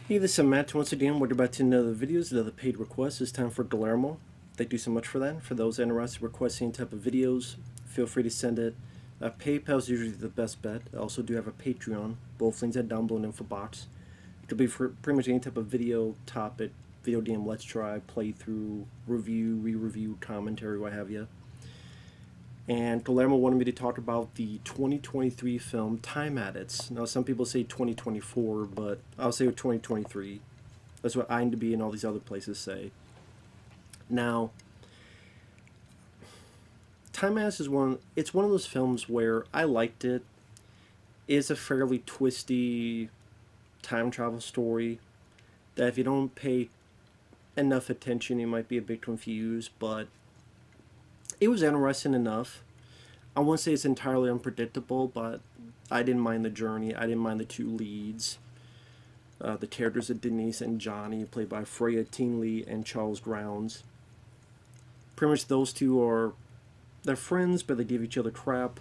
Hey, this is Matt. Once again, we're about to another videos, another paid request. It's time for Guillermo. Thank you so much for that. For those interested in requesting any type of videos, feel free to send it. PayPal is usually the best bet. I also do have a Patreon. Both links are down below in the info box. It could be for pretty much any type of video topic, video game let's try, playthrough, review, re-review, commentary, what have you. And Guillermo wanted me to talk about the 2023 film Time Addicts. Now, some people say 2024, but I'll say 2023. That's what IMDb and all these other places say. Now, Time Addicts is it's one of those films where I liked it. It's a fairly twisty time travel story that if you don't pay enough attention, you might be a bit confused, but it was interesting enough. I won't say it's entirely unpredictable, but I didn't mind the journey. I didn't mind the two leads. The characters of Denise and Johnny, played by Freya Tinley and Charles Grounds. Pretty much those two they're friends, but they give each other crap.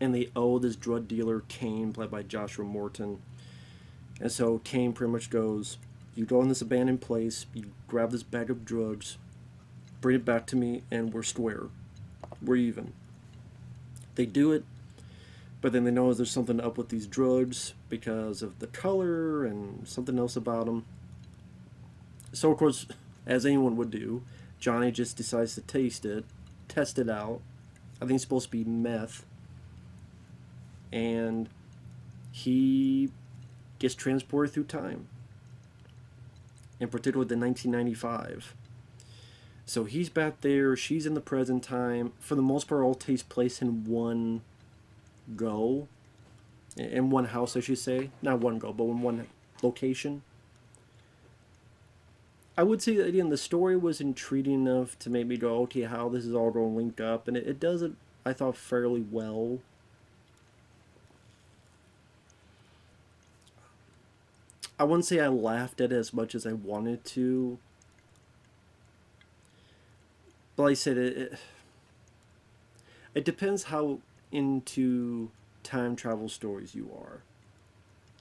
And they owe this drug dealer, Kane, played by Joshua Morton. And so Kane pretty much goes, you go in this abandoned place, you grab this bag of drugs, bring it back to me, and we're square. We're even. They do it, but then they know there's something up with these drugs because of the color and something else about them. So, of course, as anyone would do, Johnny just decides to taste it, test it out. I think it's supposed to be meth. And he gets transported through time, in particular the 1995. So he's back there, she's in the present time. For the most part, all takes place in one go. In one house, I should say. Not one go, but in one location. I would say that, again, the story was intriguing enough to make me go, okay, how this is all going to link up. And it does it, I thought, fairly well. I wouldn't say I laughed at it as much as I wanted to. But like I said, it depends how into time travel stories you are.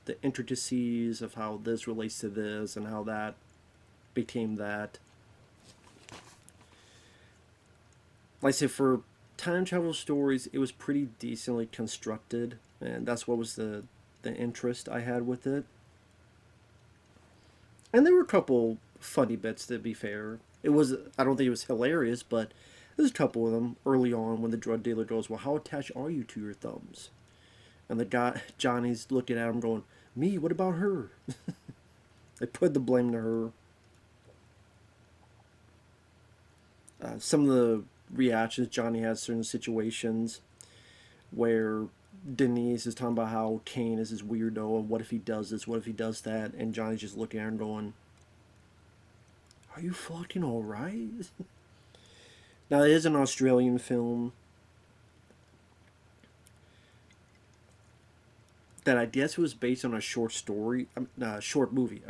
The intricacies of how this relates to this and how that became that. Like I said, for time travel stories, it was pretty decently constructed, and that's what was the interest I had with it. And there were a couple funny bits, to be fair. I don't think it was hilarious, but there's a couple of them early on when the drug dealer goes, well, how attached are you to your thumbs? And the guy, Johnny's looking at him going, me, what about her? They put the blame to her. Some of the reactions Johnny has to certain situations where Denise is talking about how Kane is this weirdo and what if he does this, what if he does that, and Johnny's just looking at her and going, are you fucking alright? Now, it is an Australian film that I guess was based on a short story, a short movie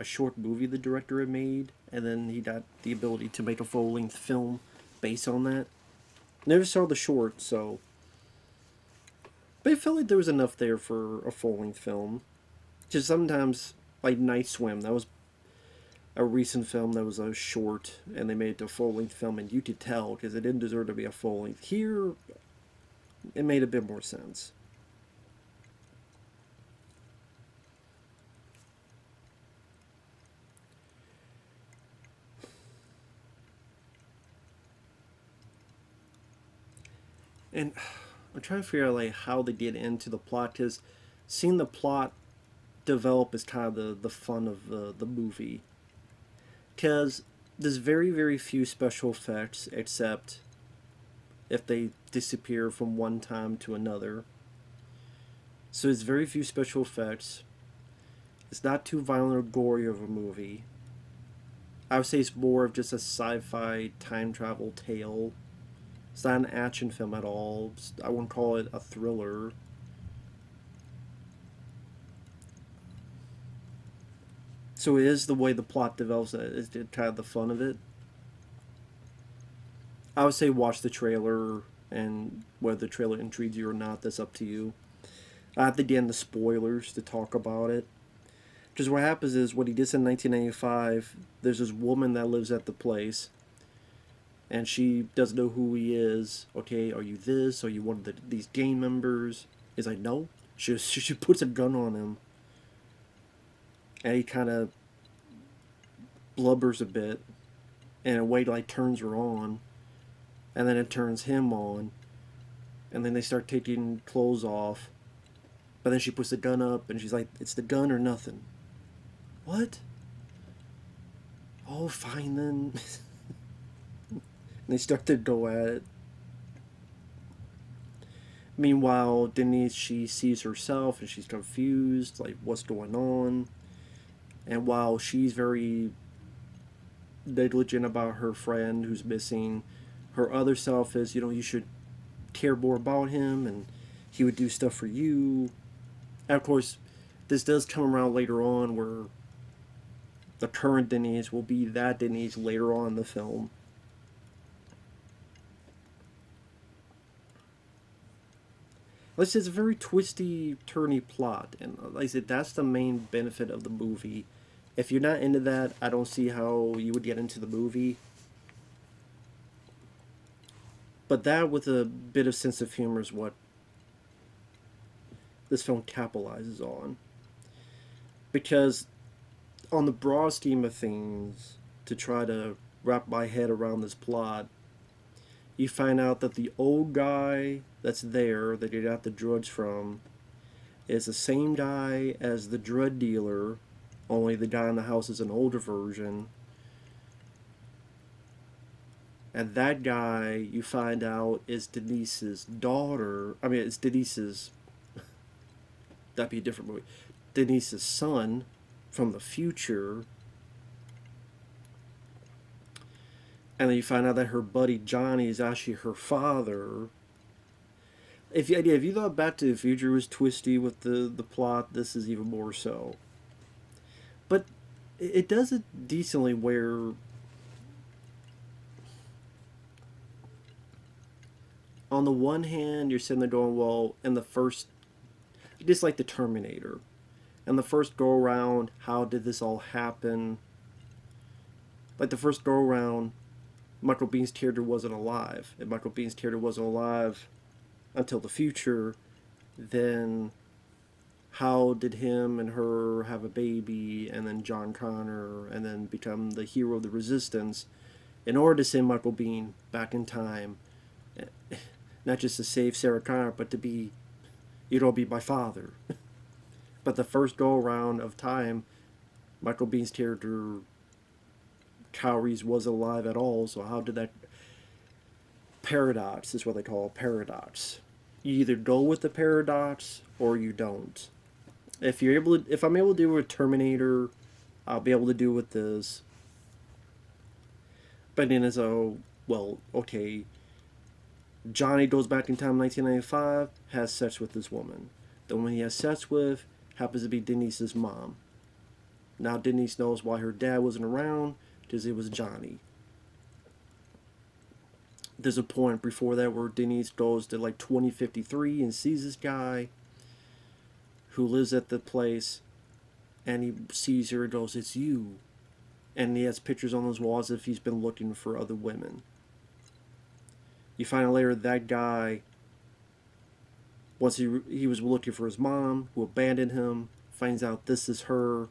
the director had made, and then he got the ability to make a full-length film based on that. Never saw the short, so... But it felt like there was enough there for a full-length film. Just sometimes, like Night Swim, that was a recent film that was a short, and they made it to a full-length film, and you could tell, because it didn't deserve to be a full-length. Here, it made a bit more sense. And I'm trying to figure out like how they get into the plot, because seeing the plot develop is kind of the fun of the movie. Because there's very, very few special effects, except if they disappear from one time to another. So there's very few special effects. It's not too violent or gory of a movie. I would say it's more of just a sci-fi time travel tale. It's not an action film at all. I wouldn't call it a thriller. So it is the way the plot develops. Is kind of the fun of it. I would say watch the trailer, and whether the trailer intrigues you or not, that's up to you. I have to get into spoilers to talk about it. Because what happens is when he gets in 1995, there's this woman that lives at the place, and she doesn't know who he is. Okay, are you this? Are you one of these gang members? He's like, no. She puts a gun on him, and he kind of blubbers a bit, in a way like turns her on, and then it turns him on, and then they start taking clothes off, but then she puts the gun up, and she's like, it's the gun or nothing. What? Oh, fine then. And they start to go at it. Meanwhile, Denise, she sees herself and she's confused, like, what's going on? And while she's very negligent about her friend who's missing, her other self is, you should care more about him and he would do stuff for you. And of course, this does come around later on where the current Denise will be that Denise later on in the film. Like I said, it's a very twisty, turny plot, and like I said, that's the main benefit of the movie. If you're not into that, I don't see how you would get into the movie. But that with a bit of sense of humor is what this film capitalizes on. Because on the broad scheme of things, to try to wrap my head around this plot, you find out that the old guy that's there that you got the drugs from is the same guy as the drug dealer, only the guy in the house is an older version. And that guy, you find out, is Denise's daughter. I mean, it's Denise's. That'd be a different movie. Denise's son from the future. And then you find out that her buddy Johnny is actually her father. If you thought Back to the Future was twisty with the plot, this is even more so. But it does it decently where on the one hand, you're sitting there going, well, in the first, just like the Terminator, and the first go around, how did this all happen? Like the first go around, Michael Bihn's character wasn't alive. If Michael Bihn's character wasn't alive until the future, then how did him and her have a baby, and then John Connor, and then become the hero of the Resistance, in order to send Michael Biehn back in time, not just to save Sarah Connor, but to be, be my father. But the first go around of time, Michael Bihn's character Cowries was alive at all, so how did that paradox is what they call a paradox. You either go with the paradox or you don't. If I'm able to do it with Terminator, I'll be able to do it with this. But then it's okay, Johnny goes back in time in 1995, has sex with this woman. The woman he has sex with happens to be Denise's mom. Now Denise knows why her dad wasn't around, because it was Johnny. There's a point before that where Denise goes to like 2053 and sees this guy who lives at the place, and he sees her and goes, it's you. And he has pictures on his walls as if he's been looking for other women. You find out later that guy, once he was looking for his mom, who abandoned him, finds out this is her,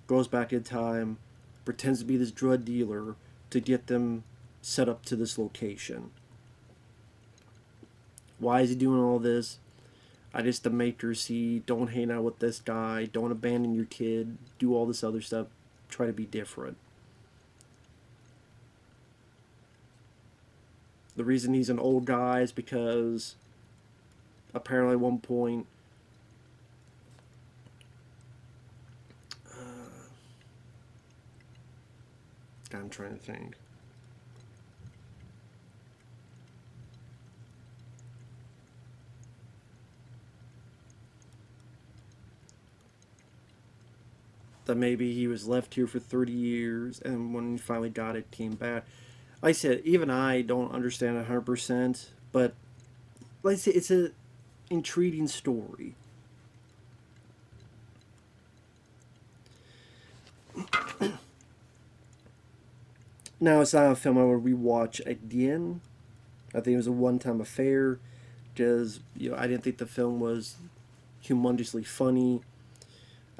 goes back in time, pretends to be this drug dealer to get them set up to this location. Why is he doing all this? I just to make her see, don't hang out with this guy, don't abandon your kid, do all this other stuff, try to be different. The reason he's an old guy is because apparently at one point I'm trying to think. That maybe he was left here for 30 years and when he finally got it, came back. Like I said, even I don't understand 100%, but like I said, it's an intriguing story. Now, it's not a film I would rewatch again. I think it was a one-time affair, because I didn't think the film was humongously funny.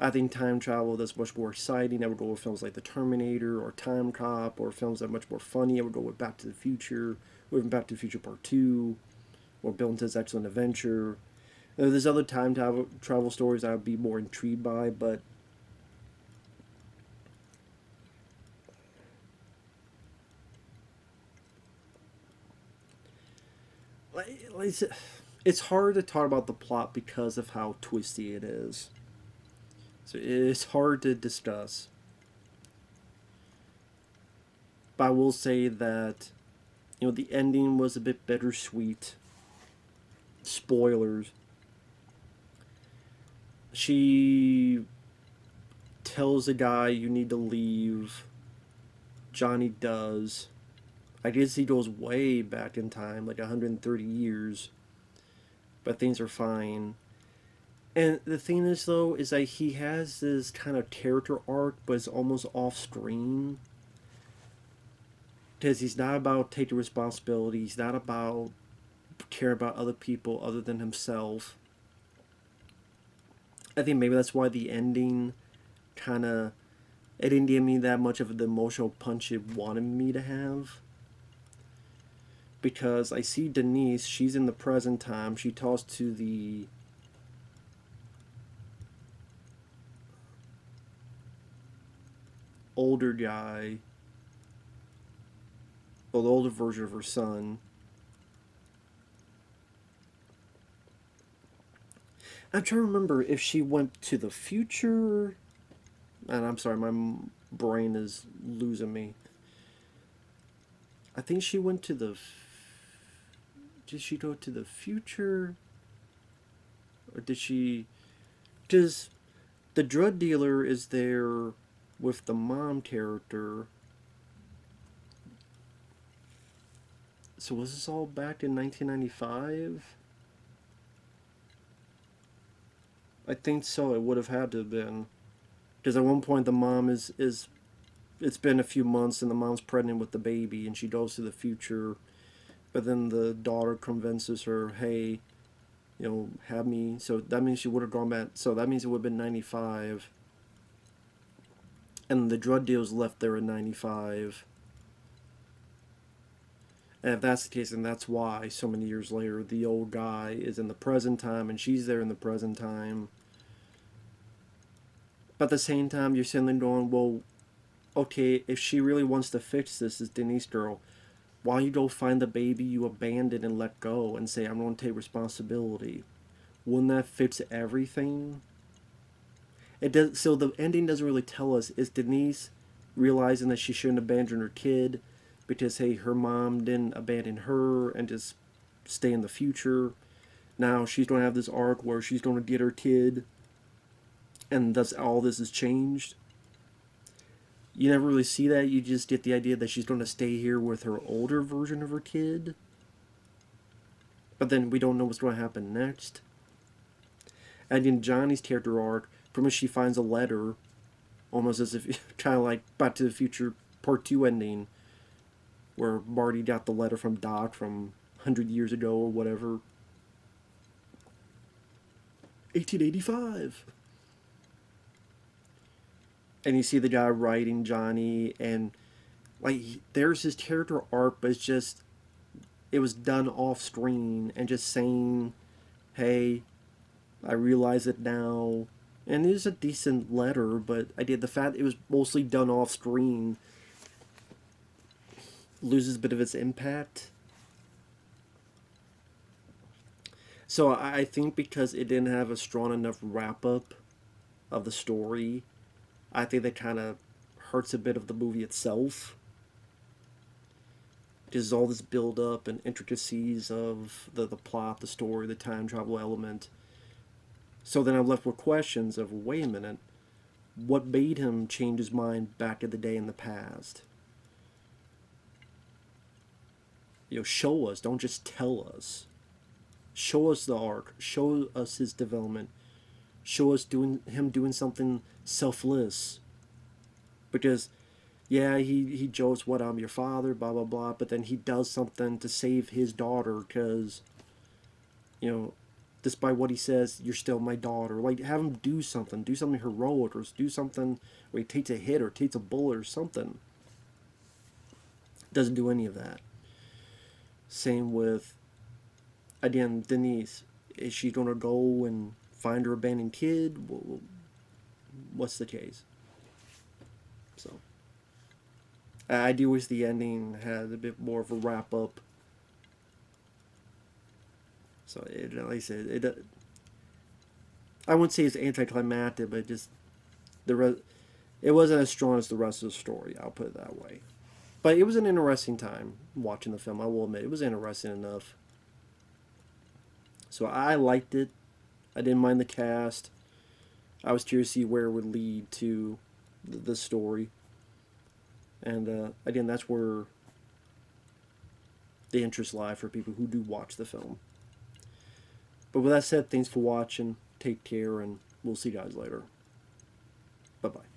I think time travel is much more exciting. I would go with films like The Terminator or Time Cop, or films that are much more funny. I would go with Back to the Future, or even Back to the Future Part 2, or Bill and Ted's Excellent Adventure. There's other time travel stories I would be more intrigued by, but it's hard to talk about the plot because of how twisty it is. So it's hard to discuss. But I will say that the ending was a bit bittersweet. Spoilers. She tells the guy you need to leave. Johnny does. I guess he goes way back in time, like 130 years. But things are fine. And the thing is, though, is that he has this kind of character arc, but it's almost off screen. Because he's not about taking responsibility. He's not about caring about other people other than himself. I think maybe that's why the ending kind of, it didn't give me that much of the emotional punch it wanted me to have. Because I see Denise, she's in the present time. She talks to the older guy, or the older version of her son. I'm trying to remember if she went to the future. And I'm sorry, my brain is losing me. I think she went to the. Did she go to the future? Or did she. Because the drug dealer is there with the mom character. So was this all back in 1995? I think so. It would have had to have been. Because at one point the mom is it's been a few months and the mom's pregnant with the baby and she goes to the future, but then the daughter convinces her, hey, have me. So that means she would have gone back. So that means it would have been 95. And the drug deal's left there in 95. And if that's the case, then that's why so many years later the old guy is in the present time and she's there in the present time. But at the same time, you're sitting there going, well, okay, if she really wants to fix this Denise girl, why don't you go find the baby you abandoned and let go and say, I'm going to take responsibility? Wouldn't that fix everything? It does. So the ending doesn't really tell us, is Denise realizing that she shouldn't abandon her kid because, hey, her mom didn't abandon her and just stay in the future. Now she's going to have this arc where she's going to get her kid and thus all this has changed. You never really see that. You just get the idea that she's going to stay here with her older version of her kid. But then we don't know what's going to happen next. And in Johnny's character arc, from which she finds a letter, almost as if, kind of like Back to the Future Part 2 ending, where Marty got the letter from Doc from 100 years ago or whatever. 1885. And you see the guy writing Johnny, and like there's his character arc, but it's just, it was done off screen and just saying, hey, I realize it now. And it is a decent letter, but the fact it was mostly done off screen loses a bit of its impact. So I think because it didn't have a strong enough wrap up of the story, I think that kind of hurts a bit of the movie itself. There's all this build up and intricacies of the plot, the story, the time travel element. So then I'm left with questions of, wait a minute, what made him change his mind back in the day in the past? Show us, don't just tell us. Show us the arc, show us his development, show us him doing something selfless. because yeah, he jokes, "What, I'm your father," blah blah blah, but then he does something to save his daughter because, you know, despite what he says, you're still my daughter. Like, have him do something heroic, or do something where he takes a hit or takes a bullet or something. Doesn't do any of that. Same with, again, Denise. Is she gonna go and find her abandoned kid? What's the case? So I do wish the ending had a bit more of a wrap up. So like I said, I wouldn't say it's anticlimactic, but just it wasn't as strong as the rest of the story. I'll put it that way. But it was an interesting time watching the film. I will admit it was interesting enough. So I liked it. I didn't mind the cast. I was curious to see where it would lead to the story. And again, that's where the interest lie for people who do watch the film. But with that said, thanks for watching. Take care, and we'll see you guys later. Bye bye.